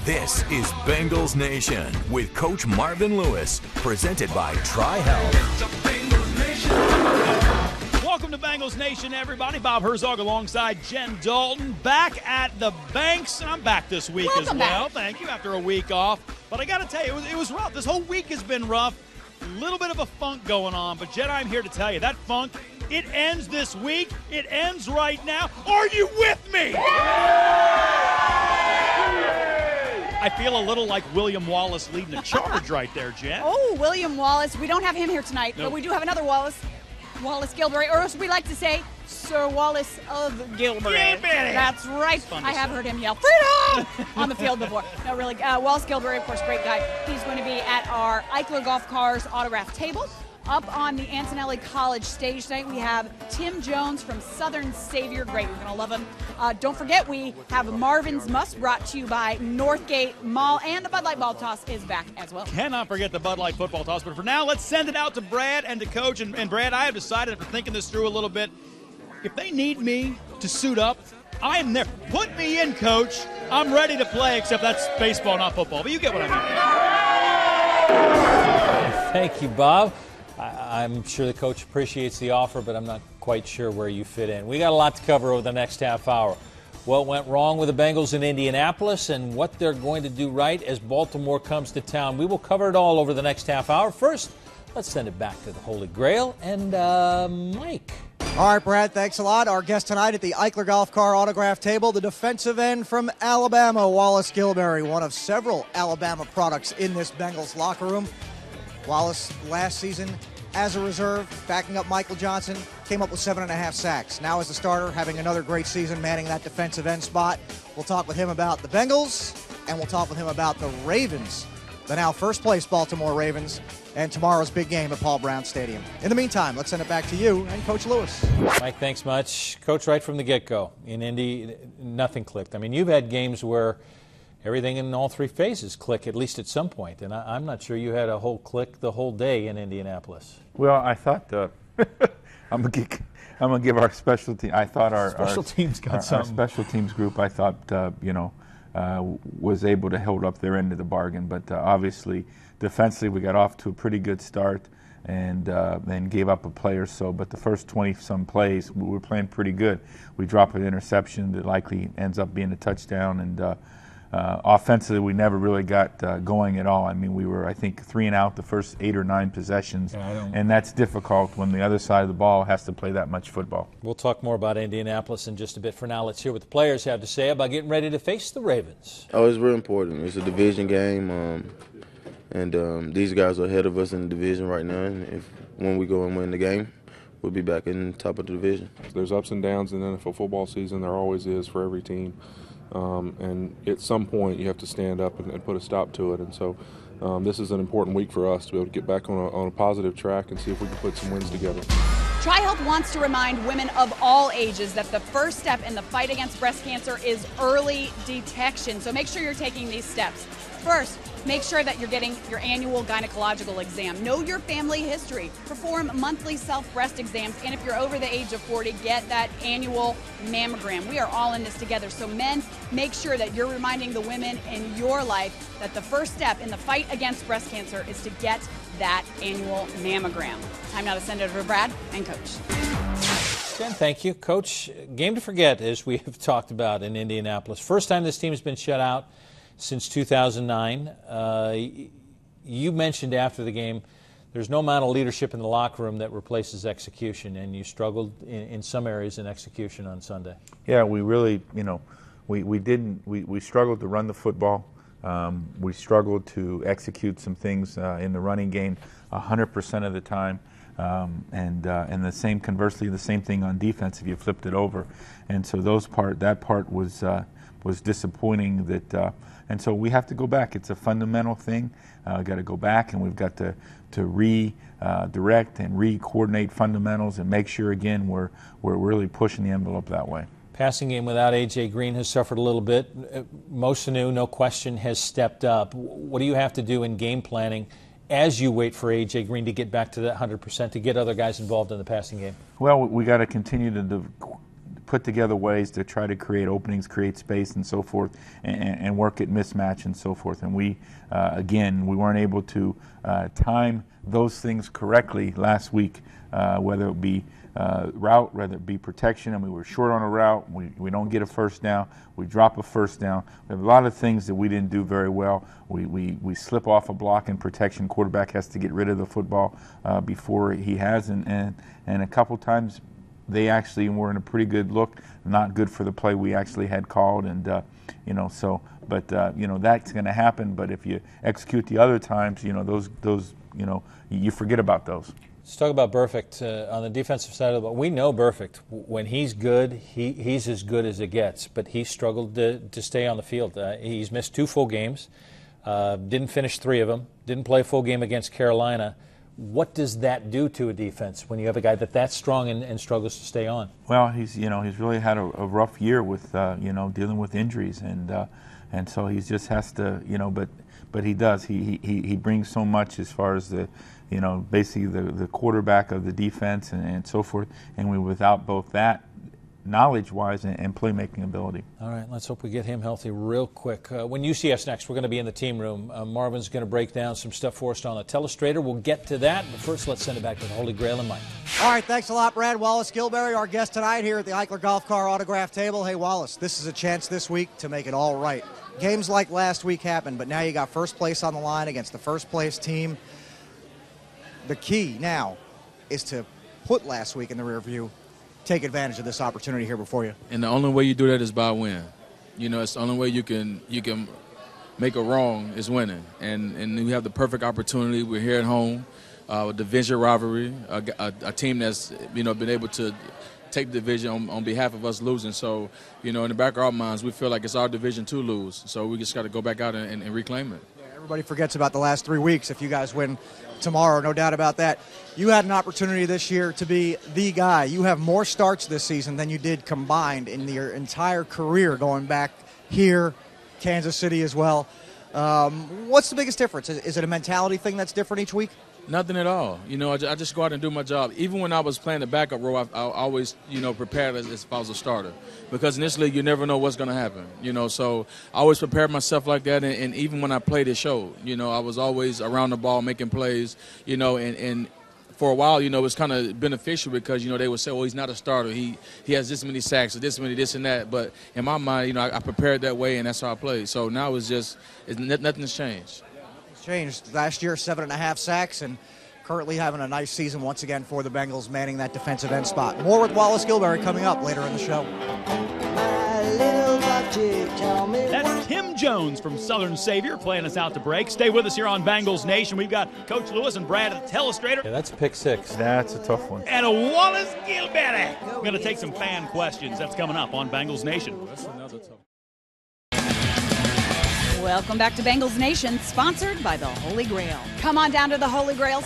This is Bengals Nation with Coach Marvin Lewis, presented by Tri-Health. Welcome to Bengals Nation, everybody. Bob Herzog alongside Jen Dalton, back at the Banks. I'm back this week as well. Back. Thank you, after a week off. But I got to tell you, it was rough. This whole week has been rough. A little bit of a funk going on. But, Jen, I'm here to tell you, that funk, it ends this week. It ends right now. Are you with me? I feel a little like William Wallace leading the charge right there, Jen. Oh, William Wallace. We don't have him here tonight, but we do have another Wallace. Wallace Gilberry, or as we like to say, Sir Wallace of Gilberry. That's right. I have heard him yell, "Freedom!" on the field before. No, really. Wallace Gilberry, of course, great guy. He's going to be at our Eichler Golf Cars autograph table. Up on the CINCINNATI College stage tonight, we have Tim Jones from Southern Savior. Great, we're going to love him. Don't forget, we have Marvin's Must, brought to you by Northgate Mall, and the Bud Light Ball Toss is back as well. Cannot forget the Bud Light Football Toss, but for now, let's send it out to Brad and to Coach. And Brad, I have decided, after thinking this through a little bit, if they need me to suit up, I am there. Put me in, Coach. I'm ready to play, except that's baseball, not football. But you get what I mean. Thank you, Bob. I'm sure the coach appreciates the offer, but I'm not quite sure where you fit in. We got a lot to cover over the next half hour. What went wrong with the Bengals in Indianapolis and what they're going to do right as Baltimore comes to town. We will cover it all over the next half hour. First, let's send it back to the Holy Grail and Mike. All right, Brad, thanks a lot. Our guest tonight at the Eichler Golf Car autograph table, the defensive end from Alabama, Wallace Gilberry, one of several Alabama products in this Bengals locker room. Wallace, last season, as a reserve, backing up Michael Johnson, came up with 7.5 sacks. Now as a starter, having another great season, manning that defensive end spot. We'll talk with him about the Bengals, and we'll talk with him about the Ravens, the now first-place Baltimore Ravens, and tomorrow's big game at Paul Brown Stadium. In the meantime, let's send it back to you and Coach Lewis. Mike, thanks much. Coach, right from the get-go, in Indy, nothing clicked. I mean, you've had games where everything in all three phases click, at least at some point. And I'm not sure you had a whole click the whole day in Indianapolis. Well, I thought I'm gonna give our special team. I thought our special teams got something. Our special teams group, I thought was able to hold up their end of the bargain. But obviously, defensively, we got off to a pretty good start and then gave up a play or so. But the first 20-some plays, we were playing pretty good. We drop an interception that likely ends up being a touchdown, and offensively, we never really got going at all. I mean, we were, I think, 3 and out the first 8 or 9 possessions, and that's difficult when the other side of the ball has to play that much football. We'll talk more about Indianapolis in just a bit. For now, let's hear what the players have to say about getting ready to face the Ravens. Oh, it's real important. It's a division game, and these guys are ahead of us in the division right now, and when we go and win the game, we'll be back in the top of the division. There's ups and downs in NFL football season. There always is for every team. And at some point you have to stand up and put a stop to it. And so this is an important week for us to be able to get back on a positive track and see if we can put some wins together. Tri-Health wants to remind women of all ages that the first step in the fight against breast cancer is early detection. So make sure you're taking these steps. First, make sure that you're getting your annual gynecological exam. Know your family history. Perform monthly self-breast exams. And if you're over the age of 40, get that annual mammogram. We are all in this together. So men, make sure that you're reminding the women in your life that the first step in the fight against breast cancer is to get that annual mammogram. Time now to send it over to Brad and Coach. Jen, thank you. Coach, game to forget, as we have talked about in Indianapolis. First time this team has been shut out since 2009. You mentioned after the game there's no amount of leadership in the locker room that replaces execution, and you struggled in some areas in execution on Sunday. Yeah, we really, we struggled to run the football. We struggled to execute some things in the running game 100% of the time. And the same, conversely, the same thing on defense if you flipped it over. And so that part was disappointing. And so we have to go back. It's a fundamental thing. We've got to go back, and we've got to redirect and re-coordinate fundamentals and make sure, again, we're really pushing the envelope that way. Passing game without A.J. Green has suffered a little bit. Mosanu, no question, has stepped up. What do you have to do in game planning as you wait for A.J. Green to get back to that 100%, to get other guys involved in the passing game? Well, we got to continue to put together ways to try to create openings, create space, and so forth, and work at mismatch and so forth. And we, again, we weren't able to time those things correctly last week, whether it be route, whether it be protection, and we were short on a route. We don't get a first down. We drop a first down. We have a lot of things that we didn't do very well. We slip off a block in protection. Quarterback has to get rid of the football before he has, and a couple times they actually were in a pretty good look. Not good for the play we actually had called, and so. But that's going to happen. But if you execute the other times, those you forget about those. Let's talk about Burfict on the defensive side of the ball. We know Burfict. When he's good, he's as good as it gets, but he struggled to stay on the field. He's missed 2 full games, didn't finish 3 of them, didn't play a full game against Carolina. What does that do to a defense when you have a guy that's strong and struggles to stay on? Well, he's really had a rough year with dealing with injuries, and so he just has to but he does. He brings so much as far as the basically the quarterback of the defense and so forth, and without both that knowledge-wise and playmaking ability. All right, let's hope we get him healthy real quick. When you see us next, we're going to be in the team room. Marvin's going to break down some stuff for us on the telestrator. We'll get to that, but first let's send it back to the Holy Grail and Mike. All right, thanks a lot, Brad. Wallace Gilberry, our guest tonight here at the Eichler Golf Car Autograph Table. Hey, Wallace, this is a chance this week to make it all right. Games like last week happened, but now you got first place on the line against the first place team. The key now is to put last week in the rear view, take advantage of this opportunity here before you. And the only way you do that is by win. It's the only way you can make a wrong is winning. And we have the perfect opportunity. We're here at home, division rivalry, a team that's been able to take the division on behalf of us losing. So in the back of our minds, we feel like it's our division to lose. So we just got to go back out and reclaim it. Everybody forgets about the last 3 weeks. If you guys win tomorrow, no doubt about that. You had an opportunity this year to be the guy. You have more starts this season than you did combined in your entire career, going back here, Kansas City as well. What's the biggest difference? Is it a mentality thing that's different each week? Nothing at all. I just go out and do my job. Even when I was playing the backup role, I always, prepared as if I was a starter. Because in this league, you never know what's going to happen. So I always prepared myself like that. And even when I played, it showed. I was always around the ball making plays, and for a while, it's kind of beneficial because, they would say, well, he's not a starter. He has this many sacks or this many this and that. But in my mind, I prepared that way, and that's how I played. So now nothing's changed. Changed. Last year, 7.5 sacks, and currently having a nice season once again for the Bengals, manning that defensive end spot. More with Wallace Gilberry coming up later in the show. That's Tim Jones from Southern Savior playing us out to break. Stay with us here on Bengals Nation. We've got Coach Lewis and Brad at the telestrator. Yeah, that's pick 6. That's a tough one. And a Wallace Gilberry. We're going to take some fan questions. That's coming up on Bengals Nation. That's another tough. Welcome back to Bengals Nation, sponsored by the Holy Grail. Come on down to the Holy Grail.